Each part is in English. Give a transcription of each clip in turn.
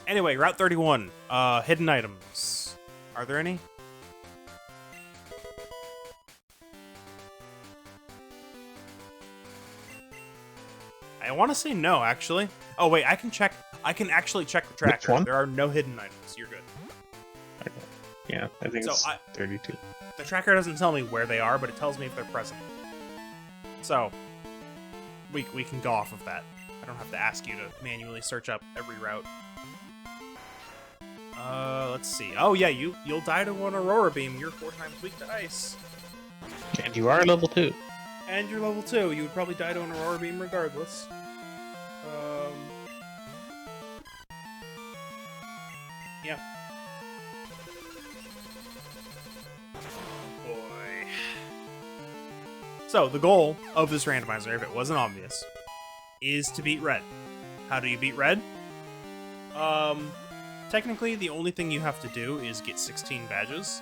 Anyway, Route 31. Hidden items. Are there any? I want to say no, actually. Oh, wait, I can check. I can actually check the tracker. one? There are no hidden items. You're good. Okay. Yeah, I think it's 32. The tracker doesn't tell me where they are, but it tells me if they're present. So, we can go off of that. I don't have to ask you to manually search up every route. Let's see. Oh yeah, you'll die to an Aurora Beam. You're 4 times weak to ice. And you are level 2. And you're level 2. You would probably die to an Aurora Beam regardless. Yeah. Boy. So, the goal of this randomizer, if it wasn't obvious, is to beat Red. How do you beat Red? Technically, the only thing you have to do is get 16 badges.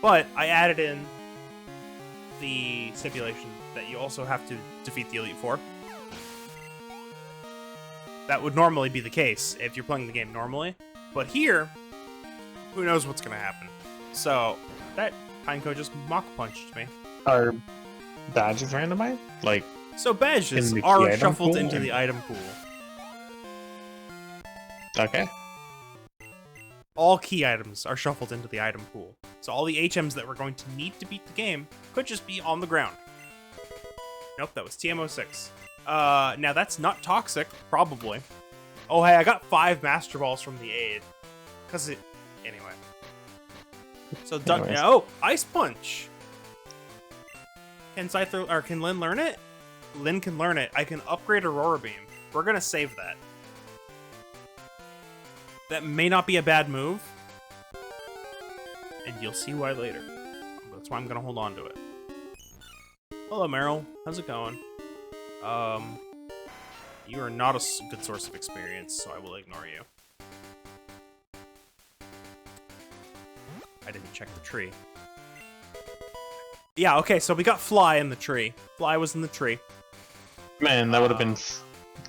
But I added in the stipulation that you also have to defeat the Elite Four. That would normally be the case if you're playing the game normally. But here, who knows what's going to happen. So, that Pineco just Mach Punched me. Are badges randomized? Like, so badges in the are item shuffled pool? into the item pool. Okay. All key items are shuffled into the item pool. So all the HMs that we're going to need to beat the game could just be on the ground. Nope, that was TM06. Now that's not toxic, probably. Oh, hey, I got 5 Master Balls from the aid. Cause it... Anyway. So, oh, Ice Punch! Can Scyther, or can Lyn learn it? Lyn can learn it. I can upgrade Aurora Beam. We're gonna save that. That may not be a bad move. And you'll see why later. That's why I'm gonna hold on to it. Hello, Meryl. How's it going? You are not a good source of experience, so I will ignore you. I didn't check the tree. Yeah, okay, so we got Fly in the tree. Fly was in the tree. Man, that would have been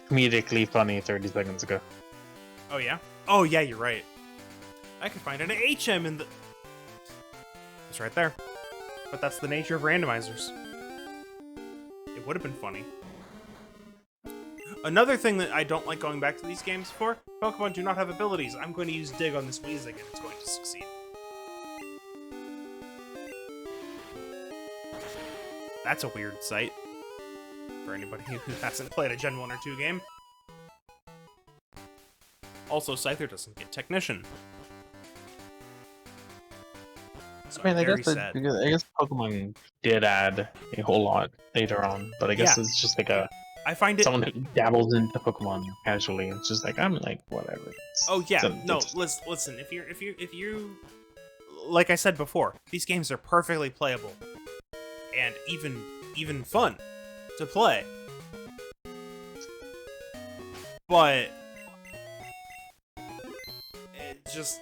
comedically funny 30 seconds ago. Oh, yeah? Oh, yeah, you're right. I could find an HM in the... It's right there. But that's the nature of randomizers. It would have been funny. Another thing that I don't like going back to these games for, Pokemon do not have abilities. I'm going to use Dig on this Weezing and it's going to succeed. That's a weird sight. For anybody who hasn't played a Gen 1 or 2 game. Also, Scyther doesn't get Technician. So I mean, I very guess, sad. I guess Pokemon did add a whole lot later on, but I guess it's just like I find it... someone who dabbles into Pokemon casually. It's just like, I'm like, whatever. Oh yeah, no, listen. If you, like I said before, these games are perfectly playable, and even fun to play. But it just,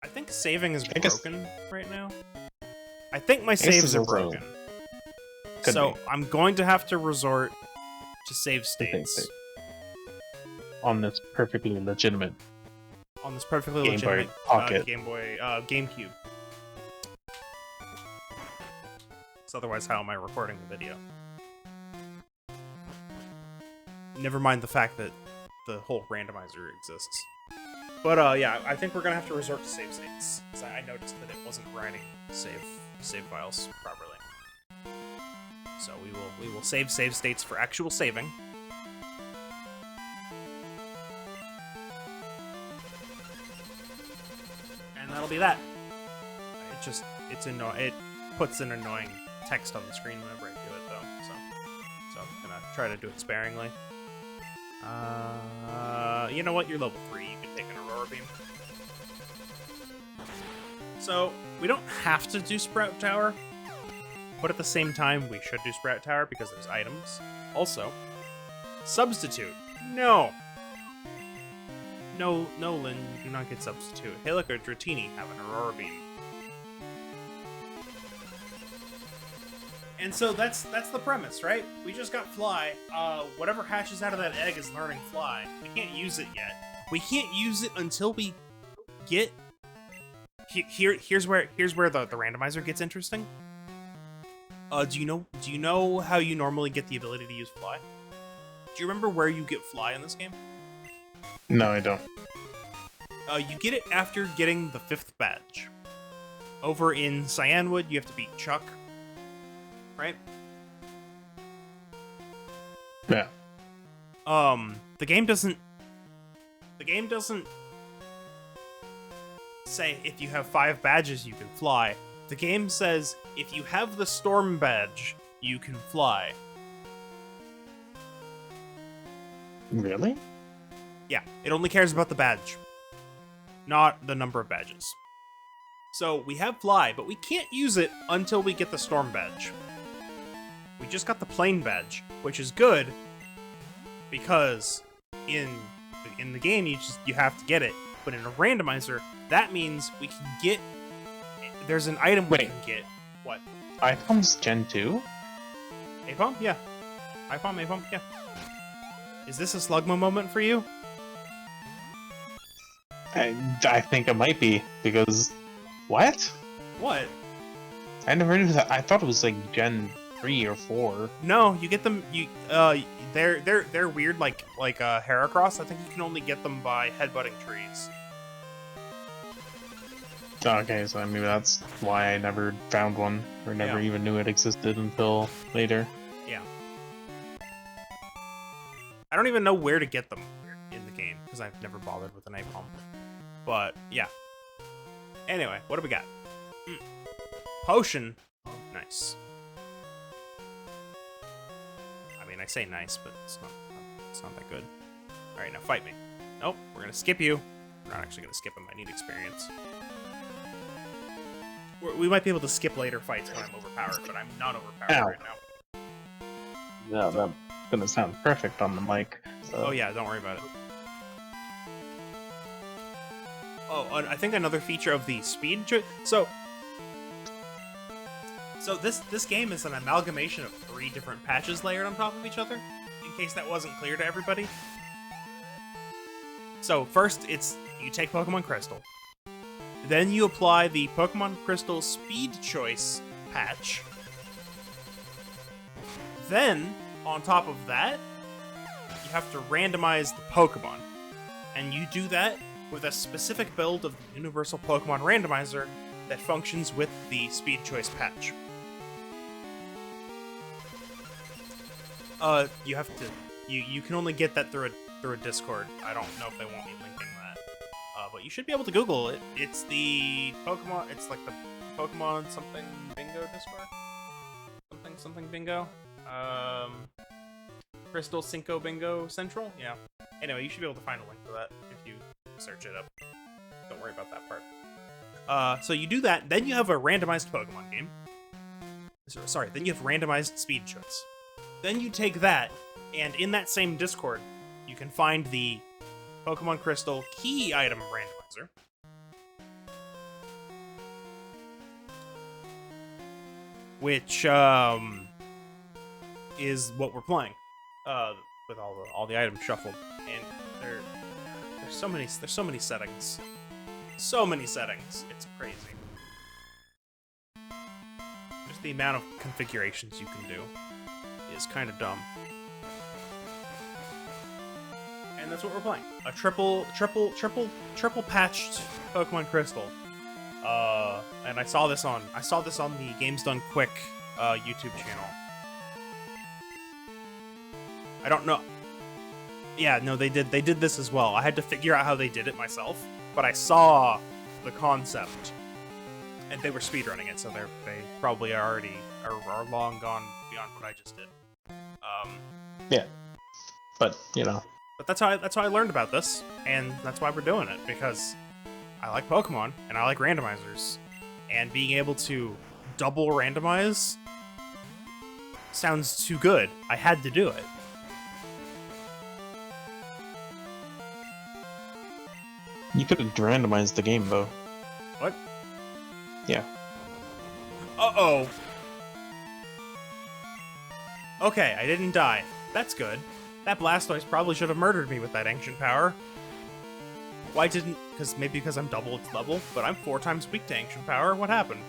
I think saving is broken right now. I think my saves are broken. So I'm going to have to resort to save states. On this perfectly legitimate legitimate Pocket. Game Boy, GameCube. So otherwise, how am I recording the video? Never mind the fact that the whole randomizer exists. But yeah, I think we're gonna have to resort to save states. 'Cause I noticed that it wasn't writing save files properly. So we will save states for actual saving. And that'll be that. It puts an annoying text on the screen whenever I do it though. So I'm gonna try to do it sparingly. You know what? You're level 3. You can take an Aurora Beam. So we don't have to do Sprout Tower. But at the same time, we should do Sprout Tower because there's items. Also, Substitute. No, Lyn, you do not get Substitute. Hillick or Dratini have an Aurora Beam. And so that's the premise, right? We just got fly. Whatever hatches out of that egg is learning fly. We can't use it yet. We can't use it until we get. Here's where the randomizer gets interesting. Do you know how you normally get the ability to use fly? Do you remember where you get fly in this game? No, I don't. You get it after getting the 5th badge. Over in Cyanwood, you have to beat Chuck. Right? Yeah. The game doesn't say if you have 5 badges you can fly. The game says if you have the storm badge, you can fly. Really? Yeah, it only cares about the badge, not the number of badges. So we have fly, but we can't use it until we get the storm badge. We just got the plain badge, which is good because in the game you have to get it. But in a randomizer, that means we can get. There's an item we can get. What? iPhone's Gen 2? Apom? Yeah. Apom, yeah. Is this a Slugma moment for you? I think it might be, because... What? What? I never knew that. I thought it was like Gen 3 or 4. No, you get them. They're weird, like Heracross. I think you can only get them by headbutting trees. Okay, so maybe that's why I never found one, or never even knew it existed until later. Yeah. I don't even know where to get them in the game, because I've never bothered with an Apom. But, yeah. Anyway, what do we got? Potion. Nice. I mean, I say nice, but it's not that good. Alright, now fight me. Nope, we're gonna skip you. We're not actually gonna skip him, I need experience. We might be able to skip later fights when I'm overpowered, but I'm not overpowered right now. Yeah, that's gonna sound perfect on the mic. So. Oh yeah, don't worry about it. Oh, I think another feature of the speed... So this game is an amalgamation of 3 different patches layered on top of each other, in case that wasn't clear to everybody. So first, you take Pokemon Crystal. Then you apply the Pokemon Crystal Speed Choice patch. Then, on top of that, you have to randomize the Pokemon. And you do that with a specific build of the Universal Pokemon Randomizer that functions with the Speed Choice patch. You have to... You can only get that through a Discord. I don't know if they want me linking that. But you should be able to Google it. It's the Pokemon... It's like the Pokemon something bingo Discord? Something bingo? Crystal Cinco Bingo Central? Yeah. Anyway, you should be able to find a link for that if you search it up. Don't worry about that part. So you do that, then you have a randomized Pokemon game. Sorry, then you have randomized Speed Choice. Then you take that, and in that same Discord, you can find the Pokemon Crystal Key Item Randomizer. Which, is what we're playing. With all the items shuffled. And there's so many settings. So many settings. It's crazy. Just the amount of configurations you can do is kind of dumb. And that's what we're playing. A triple patched Pokemon Crystal. And I saw this on the Games Done Quick YouTube channel. I don't know. Yeah, no, they did this as well. I had to figure out how they did it myself, but I saw the concept, and they were speedrunning it, so they probably already are long gone beyond what I just did. Yeah, but you know. But that's how I learned about this, and that's why we're doing it, because I like Pokemon and I like randomizers, and being able to double randomize sounds too good. I had to do it. You could have randomized the game, though. What? Yeah. Uh-oh. Okay, I didn't die. That's good. That Blastoise probably should have murdered me with that ancient power. Why didn't... Because I'm double its level, but I'm 4 times weak to ancient power. What happened?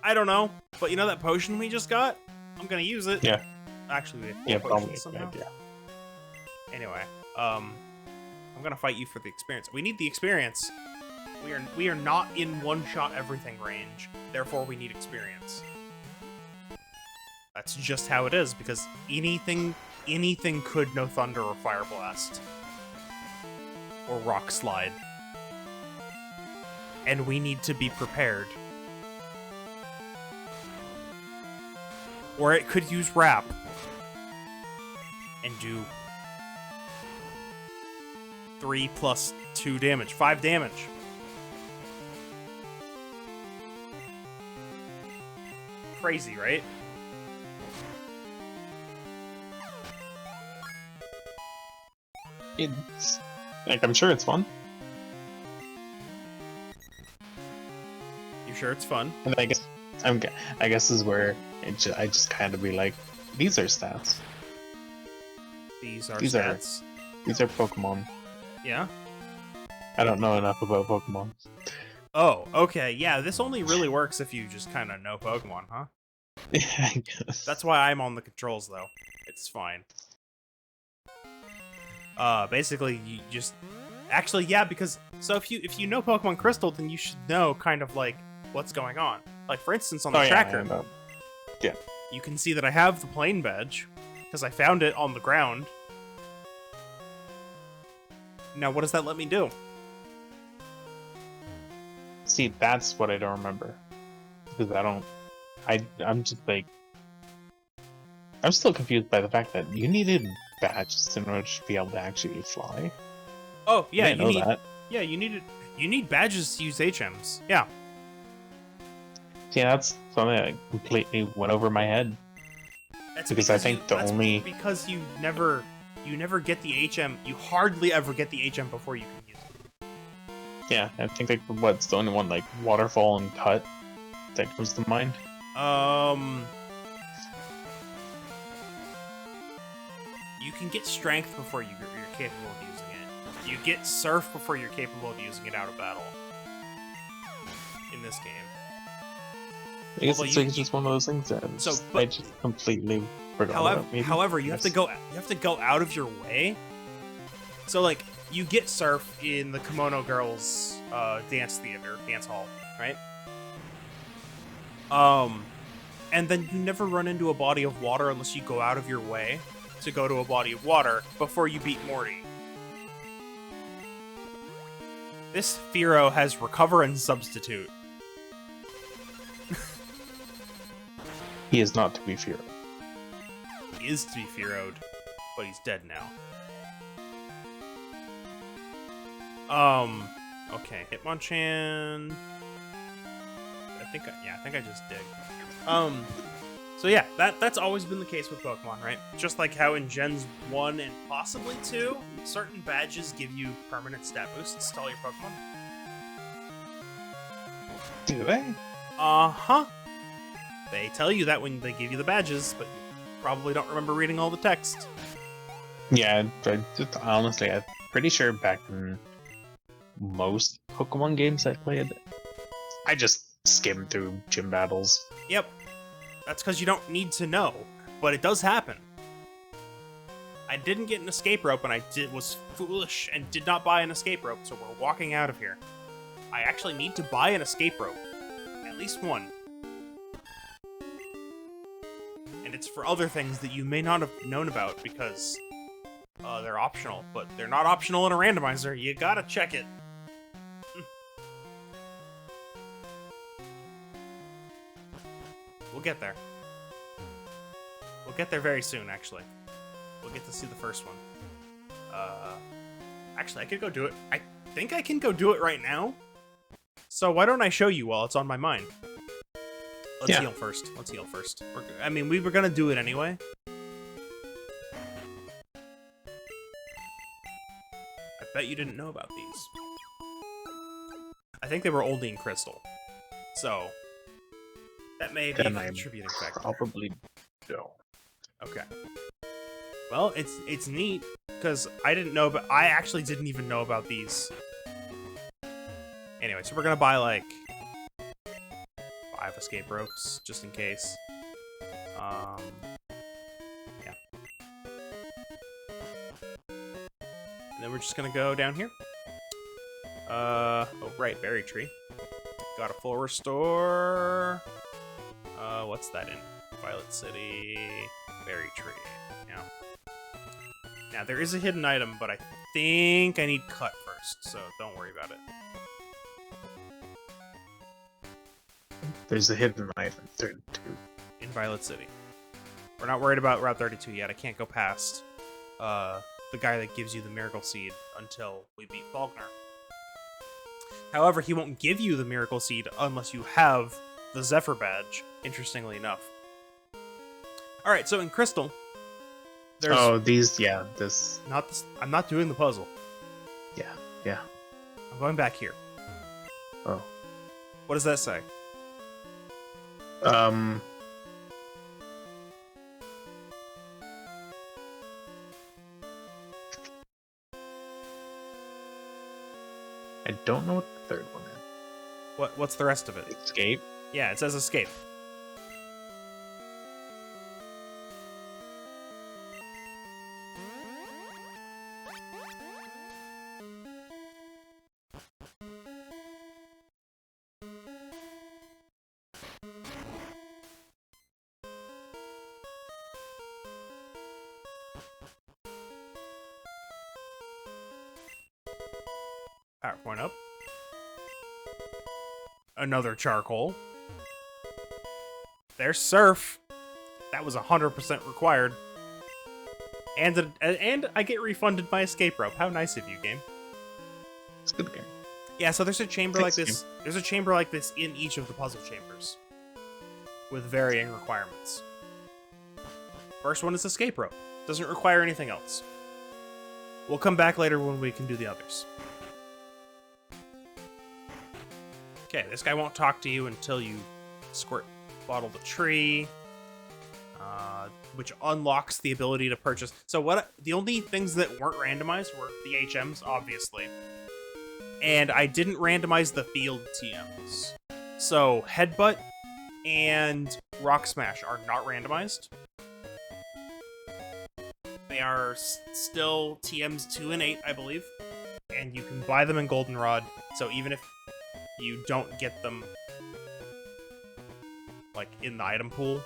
I don't know. But you know that potion we just got? I'm gonna use it. Yeah. Actually, we have 4 Yeah, potions probably. somehow. Yeah. Anyway, I'm gonna fight you for the experience. We need the experience. We are not in one-shot everything range, therefore we need experience. That's just how it is, because anything could no Thunder or Fire Blast. Or Rock Slide. And we need to be prepared. Or it could use Wrap. And do 3 plus 2 damage. 5 damage. Crazy, right? It's like, I'm sure it's fun. You sure it's fun? And I guess this is where I just kind of be like, these are stats. These are stats. These are Pokemon. Yeah? I don't know enough about Pokemon. Oh, okay. Yeah, this only really works if you just kind of know Pokemon, huh? Yeah, I guess. That's why I'm on the controls, though. It's fine. Basically, you just... Actually, yeah, because... So if you know Pokemon Crystal, then you should know kind of, like, what's going on. Like, for instance, on the tracker, Yeah. you can see that I have the plain badge, because I found it on the ground. Now, what does that let me do? See, that's what I don't remember. Because I'm just like... I'm still confused by the fact that you needed badges in order to be able to actually fly. Oh, yeah, I didn't know that. Yeah, you need badges to use HMs. Yeah. Yeah, that's something that completely went over my head. That's because I think because you never get the HM. You hardly ever get the HM before you can use it. Yeah, I think like what's the only one, like Waterfall and Cut, that comes to mind. You can get Strength before you're capable of using it. You get Surf before you're capable of using it out of battle. In this game. I guess it's just one of those things that I just completely forgot about. Maybe. However, you have to go out of your way. So like you get Surf in the Kimono Girls dance hall, right? And then you never run into a body of water unless you go out of your way to go to a body of water before you beat Morty. This Fearow has Recover and Substitute. He is not to be feared. He is to be fearowed, but he's dead now. Okay, Hitmonchan. I think I just did. So yeah, that's always been the case with Pokemon, right? Just like how in Gens 1 and possibly 2, certain badges give you permanent stat boosts to all your Pokemon. Do they? Uh-huh. They tell you that when they give you the badges, but you probably don't remember reading all the text. Yeah, honestly, I'm pretty sure back in most Pokemon games I played, I just skimmed through gym battles. Yep. That's because you don't need to know, but it does happen. I didn't get an escape rope, and I was foolish and did not buy an escape rope, so we're walking out of here. I actually need to buy an escape rope. At least one. And it's for other things that you may not have known about, because they're optional, but they're not optional in a randomizer. You gotta check it. We'll get there. We'll get there very soon, actually. We'll get to see the first one. Actually, I could go do it. I think I can go do it right now. So why don't I show you while it's on my mind? Let's heal first. Let's heal first. I mean, we were gonna do it anyway. I bet you didn't know about these. I think they were only in Crystal. So, That may be a Then I contributing factor. probably don't. Okay. Well, it's neat because I didn't know, but I actually didn't even know about these. Anyway, so we're gonna buy like 5 escape ropes just in case. Yeah. And then we're just gonna go down here. Oh right, berry tree. Got a full restore. What's that in? Violet City, berry tree. Yeah. Now there is a hidden item, but I think I need cut first, so don't worry about it. There's a hidden item 32. In Violet City. We're not worried about Route 32 yet. I can't go past the guy that gives you the Miracle Seed until we beat Faulkner. However, he won't give you the Miracle Seed unless you have the Zephyr Badge, interestingly enough. Alright, so in Crystal, there's... Oh, these, yeah, this... Not this, I'm not doing the puzzle. Yeah. I'm going back here. Oh. What does that say? I don't know what the third one is. What's the rest of it? Escape? Yeah, it says escape. Power point up. Another charcoal. There's surf. That was 100% required. And I get refunded my escape rope. How nice of you, game. It's a good game. Yeah, so there's a chamber like Thanks, this. There's a chamber like this in each of the puzzle chambers, with varying requirements. First one is escape rope. Doesn't require anything else. We'll come back later when we can do the others. Okay, this guy won't talk to you until you squirt bottle the tree, which unlocks the ability to purchase. So the only things that weren't randomized were the HMs, obviously. And I didn't randomize the field TMs. So Headbutt and Rock Smash are not randomized. They are still TMs 2 and 8, I believe. And you can buy them in Goldenrod, so even if you don't get them like in the item pool,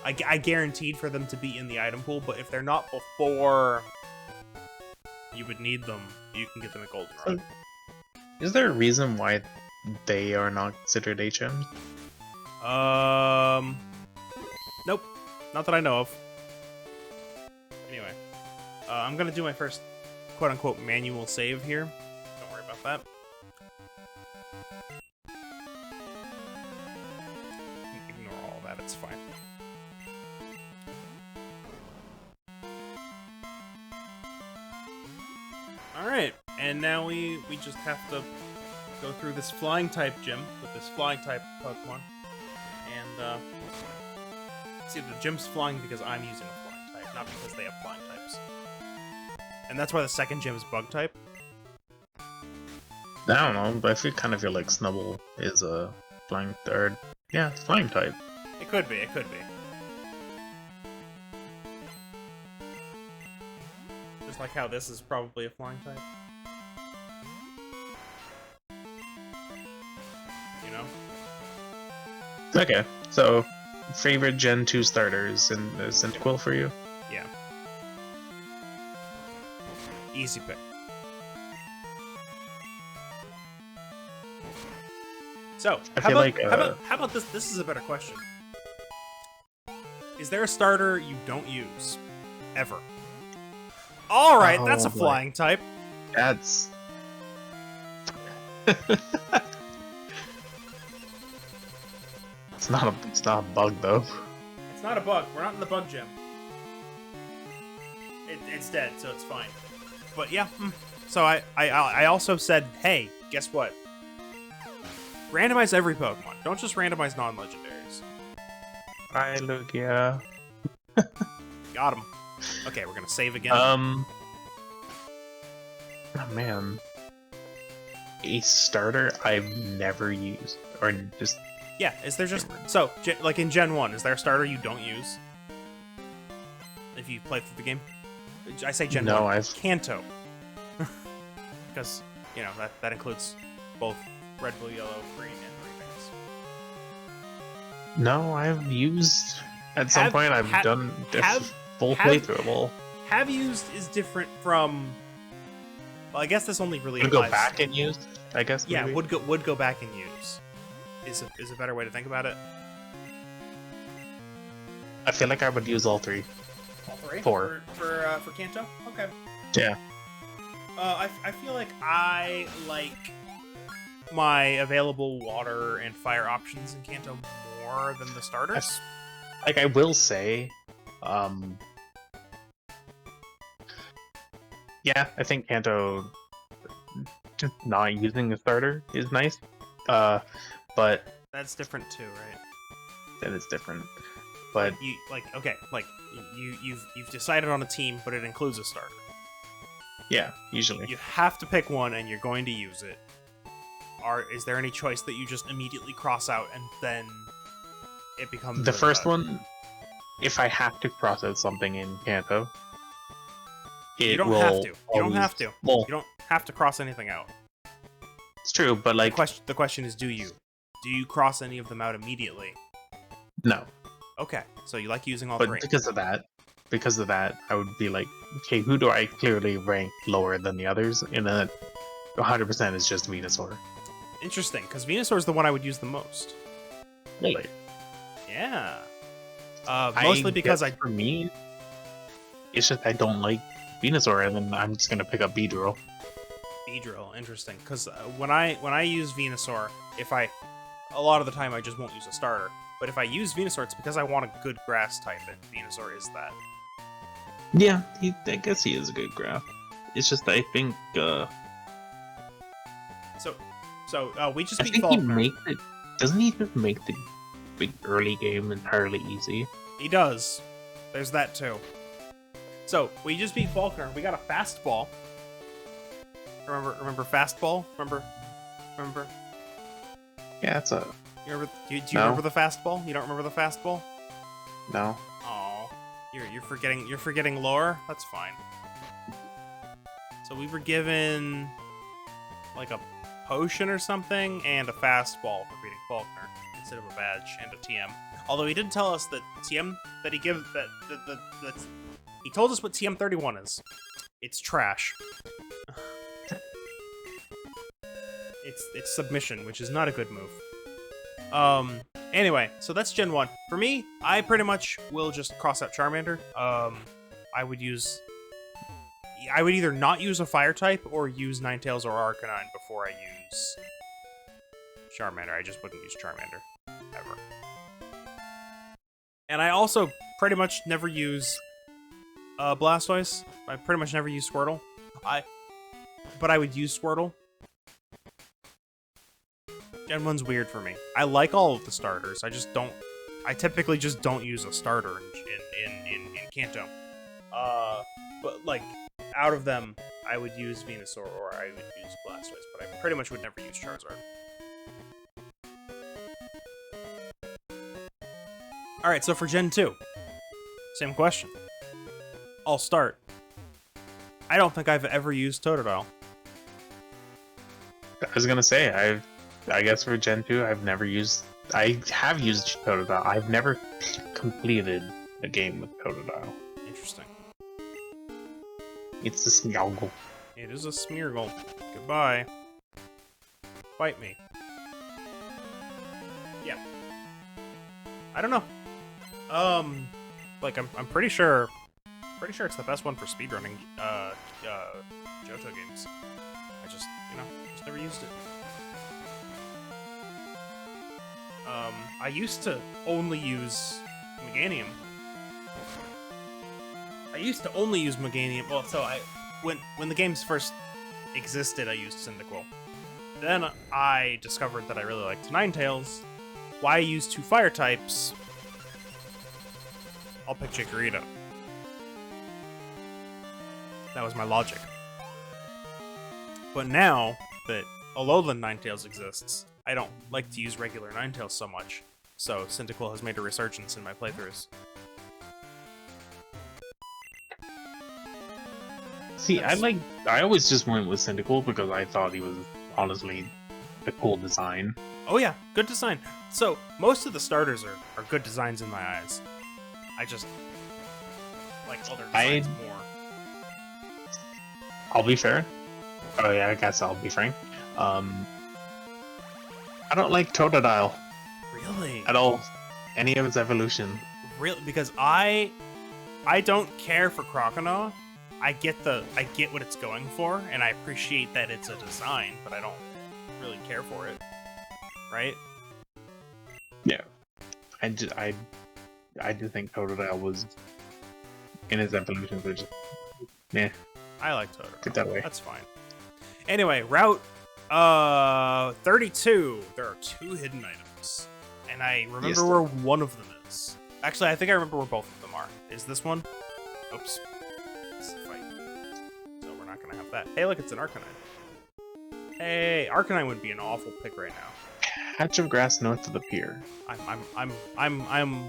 I guaranteed for them to be in the item pool, but if they're not before you would need them, you can get them at Goldenrod. Is there a reason why they are not considered HMs? Nope. Not that I know of. Anyway, I'm gonna do my first quote-unquote manual save here. Don't worry about that. Ignore all that, it's fine. Alright, and now we just have to go through this flying type gym with this flying type Pokemon. And, see, the gym's flying because I'm using a flying type, not because they have flying types. And that's why the second gym is bug type. I don't know, but I kind of feel like Snubble is a flying third. Yeah, it's flying type. It could be, it could be. Just like how this is probably a flying type. You know? Okay, so favorite Gen 2 starters and Cyndaquil for you? Yeah. Easy pick. So, how about this? This is a better question. Is there a starter you don't use? Ever? Alright, that's a flying type. That's... It's not a bug though. It's not a bug. We're not in the bug gym. It's dead, so it's fine. But yeah, so I also said, hey, guess what? Randomize every Pokemon. Don't just randomize non-legendaries. Bye, Lugia. Got him. Okay, we're gonna save again. Oh man. A starter I've never used. Or just... Yeah, is there just... So, like in Gen 1, is there a starter you don't use? If you play through the game? I say Gen 1. No, I've... Kanto. Because, you know, that includes both red, blue, yellow, green, and remakes. No, I've used... At some point, I've done full playthrough of all. Have used is different from... Well, I guess this only really Would applies... go back and use, I guess, Yeah, maybe? would go back and use. Is a better way to think about it. I feel like I would use all three. All three? Four. For Kanto? Okay. Yeah. I feel like I like my available water and fire options in Kanto more than the starters. Like, I will say, yeah, I think Kanto just not using a starter is nice. But That's different too, right? that is different. But You you've decided on a team, but it includes a starter. yeah, usually. You have to pick one, and you're going to use it. Is there any choice that you just immediately cross out, and then it becomes The first one, if I have to cross out something in Kanto, You don't have to. You don't have to. Well, You don't have to cross anything out. it's true, but like, The question is, do you? Do you cross any of them out immediately? no. Okay, so you like using all But three. because of that, I would be like, okay, who do I clearly rank lower than the others? And then 100% is just Venusaur. Interesting, because Venusaur is the one I would use the most. Really? Yeah. Mostly because for me, it's just I don't like Venusaur, and then I'm just gonna pick up Beedrill. Beedrill, interesting. Because when I use Venusaur, a lot of the time I just won't use a starter. But if I use Venusaur, it's because I want a good grass type, and Venusaur is that. Yeah, I guess he is a good graph. It's just I think We just I beat think he Faulkner. makes it. Doesn't he just make the big early game entirely easy? He does. There's that too. So we just beat Faulkner. We got a fastball. Remember fastball? Remember? Yeah, it's a You remember? Do you No. remember the fastball? You don't remember the fastball? no. Oh, you're forgetting lore. That's fine. So we were given like a potion or something and a fastball for beating Faulkner instead of a badge and a TM. Although he did tell us that TM that he gives that he told us what TM31 is. It's trash. It's submission, which is not a good move. Anyway, so that's Gen 1. For me, I pretty much will just cross out Charmander. I would either not use a fire type or use Ninetales or Arcanine before I use Charmander. I just wouldn't use Charmander ever. And I also pretty much never use Blastoise. I pretty much never use Squirtle. But I would use Squirtle. Gen 1's weird for me. I like all of the starters. I typically just don't use a starter in Kanto. But like out of them, I would use Venusaur or I would use Blastoise, but I pretty much would never use Charizard. Alright, so for Gen 2, same question. I'll start. I don't think I've ever used Totodile. I was gonna say I guess for Gen 2, I have used Totodile. I've never completed a game with Totodile. Interesting. It's a Smeargle. It is a Smeargle. Goodbye. Fight me. Yeah. I don't know. Like I'm pretty sure it's the best one for speedrunning Johto games. I just never used it. I used to only use Meganium. Well, so when the games first existed, I used Cyndaquil. Then I discovered that I really liked Ninetales. Why use two fire types? I'll pick Chikorita. That was my logic. But now that Alolan Ninetales exists, I don't like to use regular Ninetales so much. So Cyndaquil has made a resurgence in my playthroughs. See, I always just went with Cyndaquil because I thought he was honestly a cool design. Oh yeah, good design. So most of the starters are good designs in my eyes. I just like other designs more. I'll be fair. Oh yeah, I guess I'll be frank. I don't like Totodile Really? at all. Any of its evolution. Really? Because I don't care for Croconaw. I get what it's going for, and I appreciate that it's a design, but I don't really care for it. Right? Yeah. I do think Totodile was in its evolution, but just I like Totodile. get that way. That's fine. Anyway, Route 32. There are 2 hidden items, and I remember where one of them is. Actually, I think I remember where both of them are. Is this one? Oops. This is a fight. So we're not gonna have that. Hey, look, it's an Arcanine. Hey, Arcanine would be an awful pick right now. Patch of grass north of the pier. I'm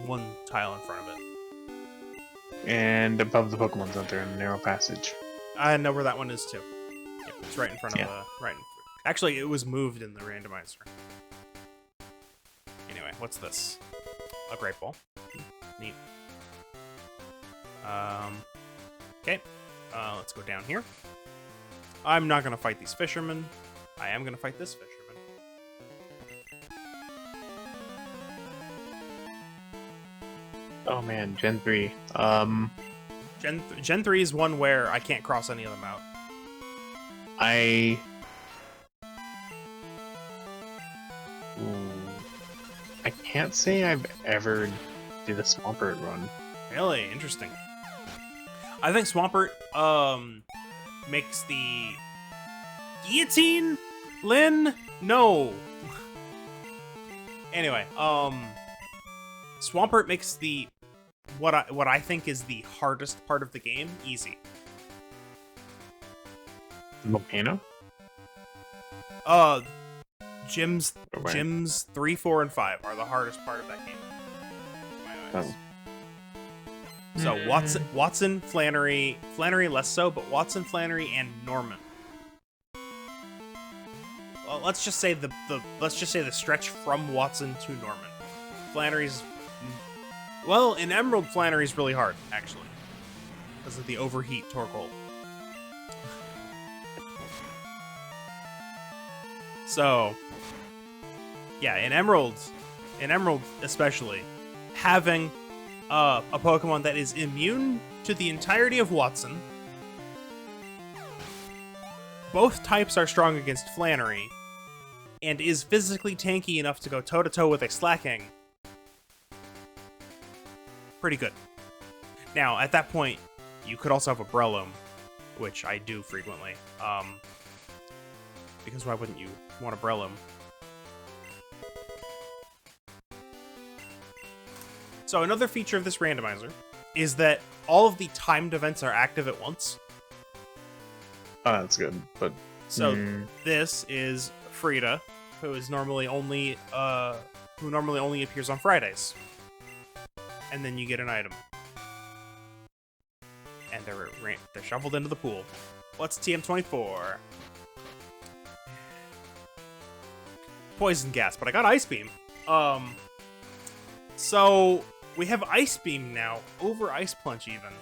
one tile in front of it. And above the Pokemon Center in a narrow passage. I know where that one is too. Yep, it's right in front of the Actually, it was moved in the randomizer. Anyway, what's this? A Great Ball. Neat. Okay. Let's go down here. I'm not gonna fight these fishermen. I am gonna fight this fisherman. Oh man, Gen 3. Gen 3 is one where I can't cross any of them out. I can't say I've ever did a Swampert run. Really interesting. I think Swampert makes the guillotine. Lynn, no. Anyway, Swampert makes the what I think is the hardest part of the game easy. Volcano? Gyms 3, 4, and 5 are the hardest part of that game. In my eyes. So Watson, Flannery less so, but Watson, Flannery, and Norman. Well, let's just say the stretch from Watson to Norman. Flannery's, well, in Emerald, Flannery's really hard actually because of the overheat Torkoal. So, yeah, in Emerald especially, having a Pokemon that is immune to the entirety of Watson. Both types are strong against Flannery, and is physically tanky enough to go toe-to-toe with a Slacking. Pretty good. Now, at that point, you could also have a Breloom, which I do frequently. Because why wouldn't you want a Breloom? So another feature of this randomizer is that all of the timed events are active at once. Oh, that's good, but... So this is Frida, who normally only appears on Fridays. And then you get an item. And they're shuffled into the pool. What's TM24? Poison gas, but I got Ice Beam. So we have Ice Beam now, over Ice Punch even.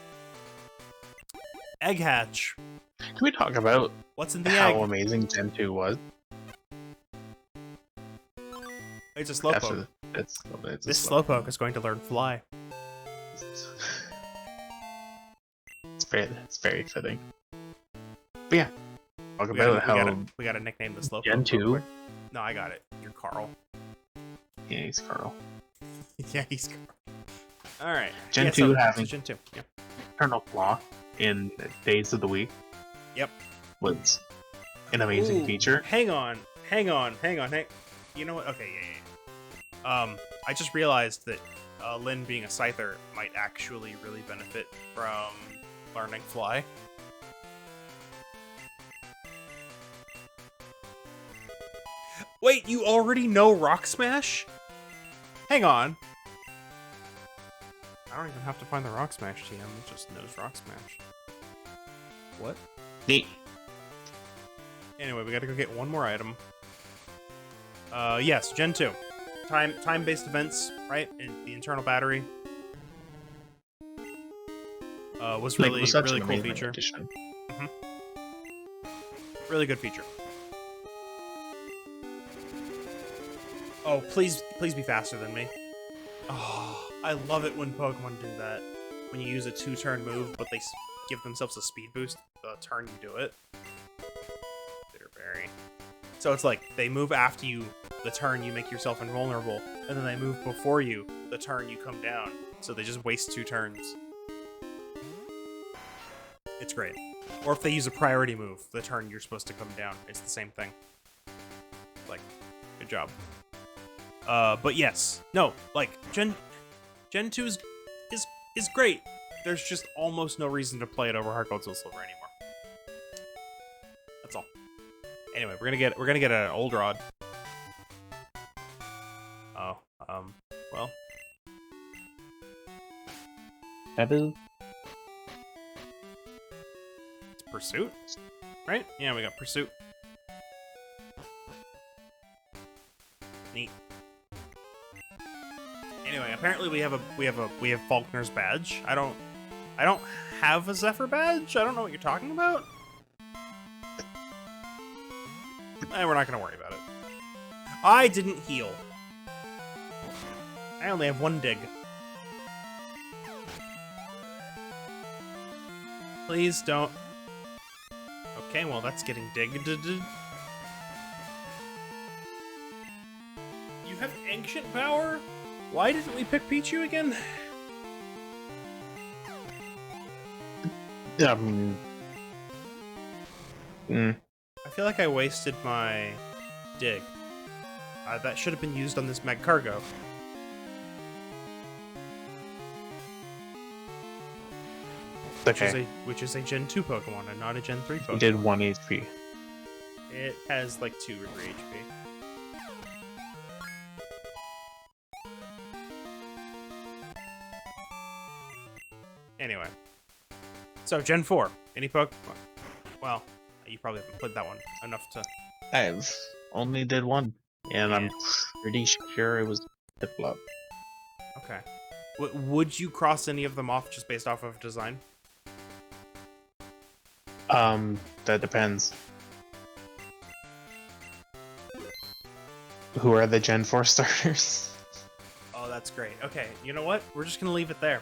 Egg Hatch. Can we talk about what's in the how egg? amazing Gen 2 was? It's a Slowpoke. This Slowpoke is going to learn Fly. It's very fitting. But yeah, talk about how we gotta nickname the Slowpoke. Gen 2. No, I got it. You're Carl. Yeah, he's Carl. Yeah, he's Carl. All right. Gen 2 having Gen 2. Yeah. Eternal Claw in days of the week. Yep. Was an amazing feature. Hang on. You know what? Okay, yeah. I just realized that Lynn being a Scyther might actually really benefit from learning Fly. Wait, you already know Rock Smash? Hang on. I don't even have to find the Rock Smash TM, it just knows Rock Smash. What? Neat. Anyway, we gotta go get one more item. Yes, Gen 2. Time-based events, right? In the internal battery. Was really, was such really an cool amazing feature. addition. Really good feature. Oh, please be faster than me. Oh, I love it when Pokemon do that. When you use a 2-turn move, but they give themselves a speed boost the turn you do it. Bitterberry. So it's like, they move after you the turn you make yourself invulnerable, and then they move before you the turn you come down. So they just waste 2 turns. It's great. Or if they use a priority move, the turn you're supposed to come down, it's the same thing. Like, good job. But yes, no, like Gen 2 is great. There's just almost no reason to play it over Heart Gold Soul Silver anymore. That's all. Anyway, we're gonna get an old rod. Oh, well, Taboo. it's Pursuit, right? Yeah, we got Pursuit. Neat. Anyway, apparently we have Faulkner's badge. I don't have a Zephyr badge. I don't know what you're talking about. We're not gonna worry about it. I didn't heal. I only have 1 dig. Please don't. Okay, well that's getting digged. You have ancient power? Why didn't we pick Pichu again? I feel like I wasted my dig. That should have been used on this Magcargo. Okay. Which is a Gen 2 Pokemon and not a Gen 3 Pokemon. You did 1 HP. It has like 2 HP. Anyway. So, Gen 4. Any Pokemon? Well, you probably haven't played that one enough to... I've only did 1, and I'm Yeah. pretty sure it was Piplup. Okay. Would you cross any of them off just based off of design? That depends. Who are the Gen 4 starters? Oh, that's great. Okay, you know what? We're just gonna leave it there.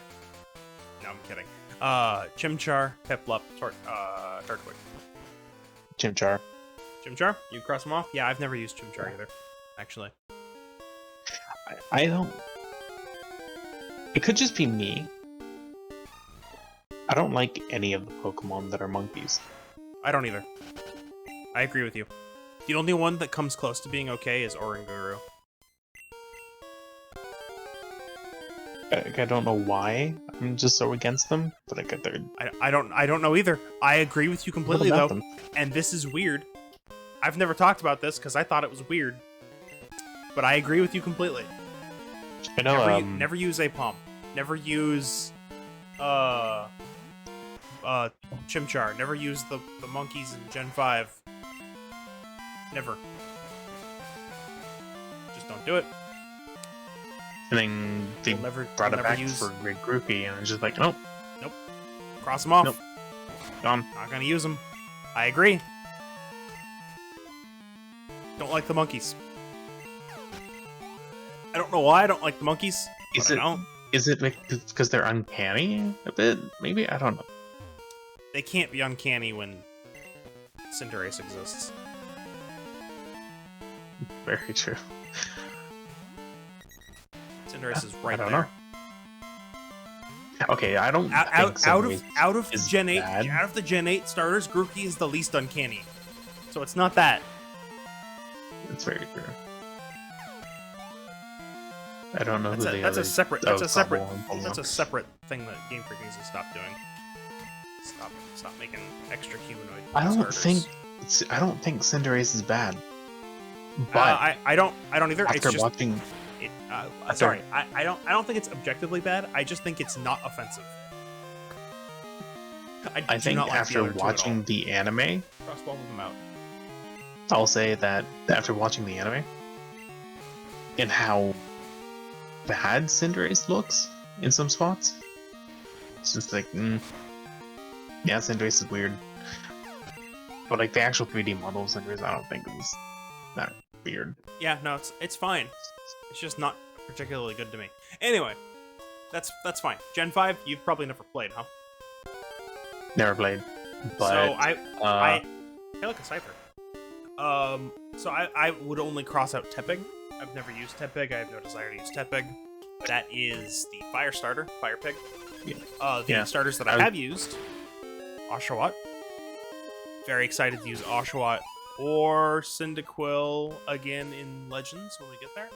No, I'm kidding. Chimchar, Piplup, Turtwig. Chimchar. Chimchar? You cross them off? Yeah, I've never used Chimchar either, actually. I don't... It could just be me. I don't like any of the Pokemon that are monkeys. I don't either. I agree with you. The only one that comes close to being okay is Oranguru. I don't know why I'm just so against them, but I don't know either. I agree with you completely though, and this is weird. I've never talked about this because I thought it was weird, but I agree with you completely. I know. Never use a Pump. Never use Chimchar. Never use the monkeys in Gen 5. Never. Just don't do it. And then they brought it back for Great Groupie, and I was just like, nope. Nope. Cross them off. Nope. Gone. Not gonna use them. I agree. Don't like the monkeys. I don't know why I don't like the monkeys. Is it because they're uncanny a bit? Maybe? I don't know. They can't be uncanny when Cinderace exists. Very true. Cinderace is right I don't there. know. Okay, I don't think out of is Gen 8 bad. out of the Gen 8 starters, Grookey is the least uncanny. So it's not that. It's very true. I don't know who the That's other. a separate. Oh, That's a separate. Cobble and Pokemon. That's a separate thing that Game Freak needs to stop doing. Stop making extra humanoid starters. I don't think Cinderace is bad. But I don't either. after It's just watching, sorry. I don't think it's objectively bad. I just think it's not offensive. I do think not like the after other two at all. watching the anime, Cross both of them out. I'll say that after watching the anime and how bad Cinderace looks in some spots, it's just like, yeah, Cinderace is weird. But like the actual 3D model of Cinderace, I don't think is that weird. Yeah, no, it's fine. It's just not particularly good to me. Anyway, that's fine. Gen 5, you've probably never played, huh? Never played. But so I hey, look, a Cypher. So I would only cross out Tepig. I've never used Tepig. I have no desire to use Tepig. That is the fire starter, Fire Pig. The starters that I have used, Oshawott. Very excited to use Oshawott or Cyndaquil again in Legends when we get there.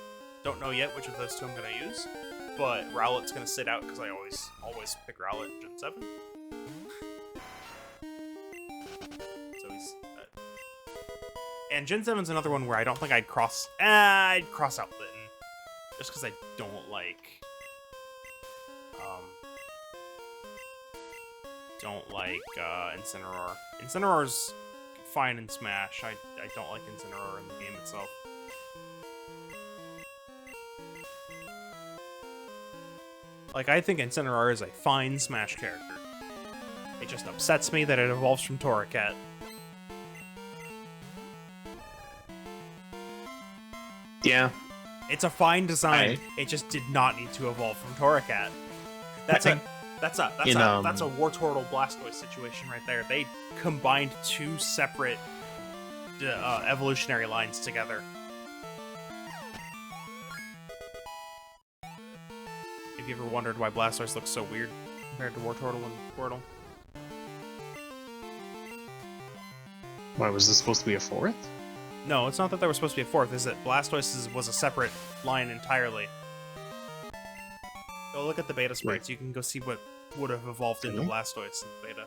Don't know yet which of those two I'm going to use, but Rowlet's going to sit out because I always pick Rowlet in Gen 7. So he's... and Gen 7's another one where I don't think I'd cross out Litten, just because I don't like... Incineroar. Incineroar's fine in Smash. I don't like Incineroar in the game itself. Like, I think Incineroar is a fine Smash character. It just upsets me that it evolves from Torracat. yeah, It's a fine design. It just did not need to evolve from Torracat. That's a Wartortle Blastoise situation right there. They combined two separate evolutionary lines together. Have you ever wondered why Blastoise looks so weird compared to Wartortle and Squirtle? why was this supposed to be a fourth? No, it's not that there was supposed to be a fourth. It's that Blastoise was a separate line entirely. Go look at the beta sprites. You can go see what would have evolved into Blastoise in the beta.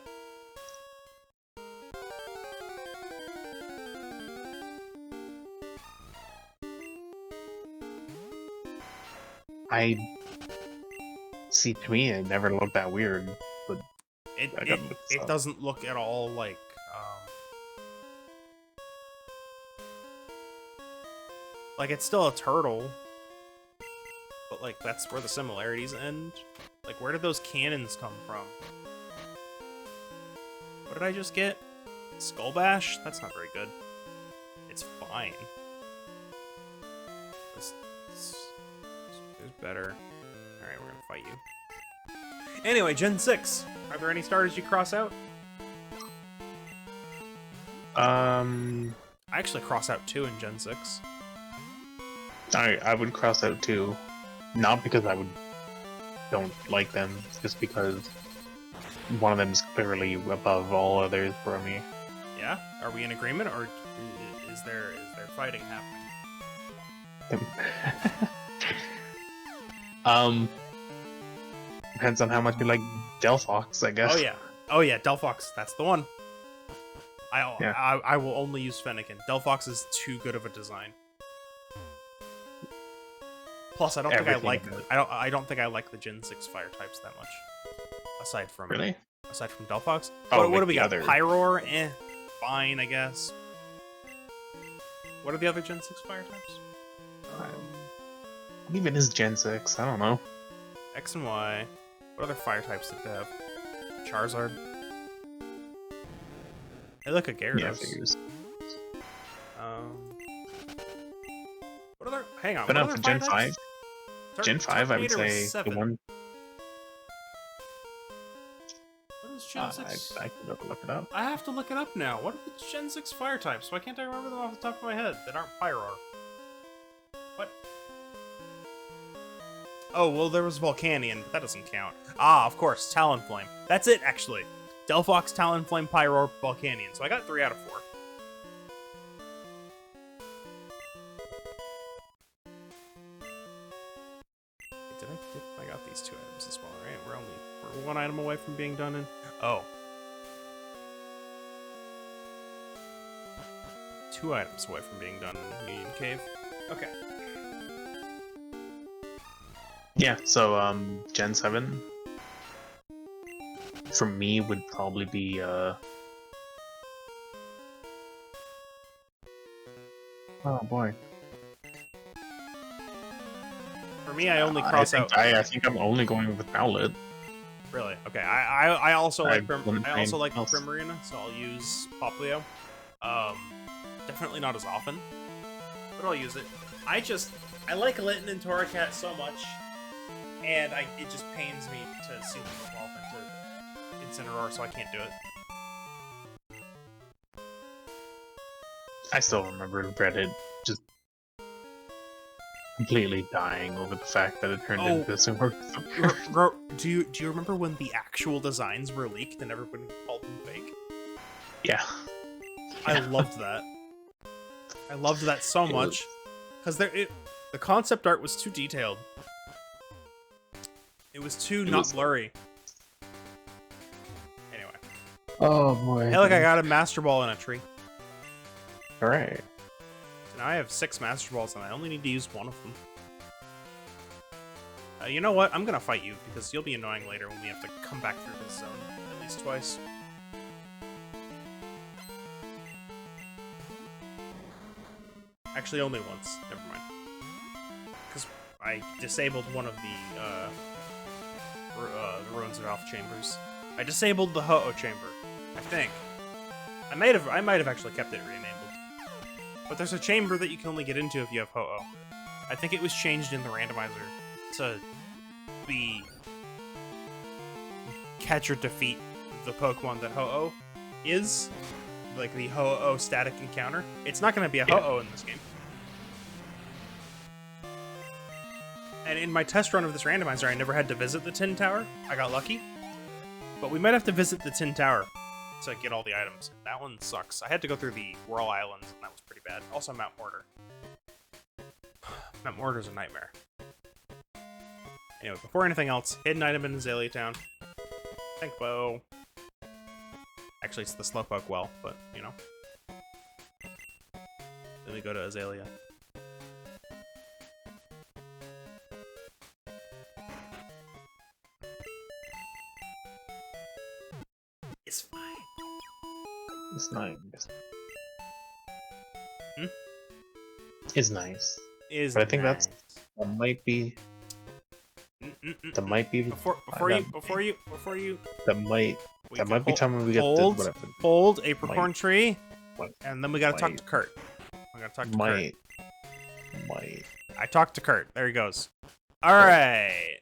To me, it never looked that weird, but it doesn't look at all like it's still a turtle, but like that's where the similarities end. Like, where did those cannons come from? What did I just get? Skull Bash? That's not very good. It's fine. There's better. Alright, we're gonna fight you. Anyway, Gen 6. Are there any starters you cross out? I actually cross out 2 in Gen 6. I would cross out 2, not because don't like them, just because one of them is clearly above all others for me. Yeah? Are we in agreement, or is there fighting happening? Depends on how much you like Delphox, I guess. Oh yeah, Delphox, that's the one. I will only use Fennekin. Delphox is too good of a design. Plus, I don't think I like the Gen 6 fire types that much. Aside from Delphox. Oh, what do we got? other... Pyroar? Fine, I guess. What are the other Gen 6 fire types? What even is Gen 6? I don't know. X and Y. What other fire types did they have? Charizard. Hey, look at Gyarados. Yeah, figures. What other? Hang on. But what no, other for Gen 5. types? Gen 5, I would Terminator was say 7. the one. What is Gen 6? I can look it up. I have to look it up now. What are the Gen 6 fire types? Why can't I remember them off the top of my head that aren't Pyroar? What? Oh, well, there was Volcanion, but that doesn't count. Ah, of course, Talonflame. That's it, actually. Delphox, Talonflame, Pyroar, Volcanion. So I got 3 out of 4. these 2 items as well, right? We're 1 item away from being done in... Oh. 2 items away from being done in Union Cave. Okay. Yeah, so, Gen 7 for me would probably be, oh boy. For me, I only cross out... I think I'm only going with Owlet. Really? Okay. I also like I also like Primarina, so I'll use Poplio. Definitely not as often, but I'll use it. I like Litten and Torracat so much, and it just pains me to see them evolve into Incineroar, so I can't do it. I still remember Reddit just completely dying over the fact that it turned into this. Do you remember when the actual designs were leaked and everybody called them fake? Yeah. I loved that. I loved that so much because the concept art was too detailed. It was too not blurry. Anyway. Oh boy. Hey, look, I got a Master Ball in a tree. Alright. So now I have 6 Master Balls and I only need to use 1 of them. You know what? I'm gonna fight you because you'll be annoying later when we have to come back through this zone at least twice. Actually, only once. Never mind. Because I disabled one of the Ruins of Alpha chambers. I disabled the Ho-Oh chamber, I think. I might have actually kept it re-enabled. But there's a chamber that you can only get into if you have Ho-Oh. I think it was changed in the randomizer to be catch or defeat the Pokemon that Ho-Oh is. Like the Ho-Oh static encounter. It's not going to be a Ho-Oh in this game. And in my test run of this randomizer, I never had to visit the Tin Tower. I got lucky. But we might have to visit the Tin Tower to get all the items. That one sucks. I had to go through the Whirl Islands, and that was pretty bad. Also, Mount Mortar. Mount Mortar's a nightmare. Anyway, before anything else, hidden item in Azalea Town. Tank Bow. Actually, it's the Slowpoke well, but, you know. Then we go to Azalea. It's fine. It's nice. Hmm? It's nice. But I think that might be... That might be... Before you... That might be time when we get to hold a Apricorn tree, and then we gotta talk to Kurt. We gotta talk to Kurt. Might. I talked to Kurt. There he goes. Alright.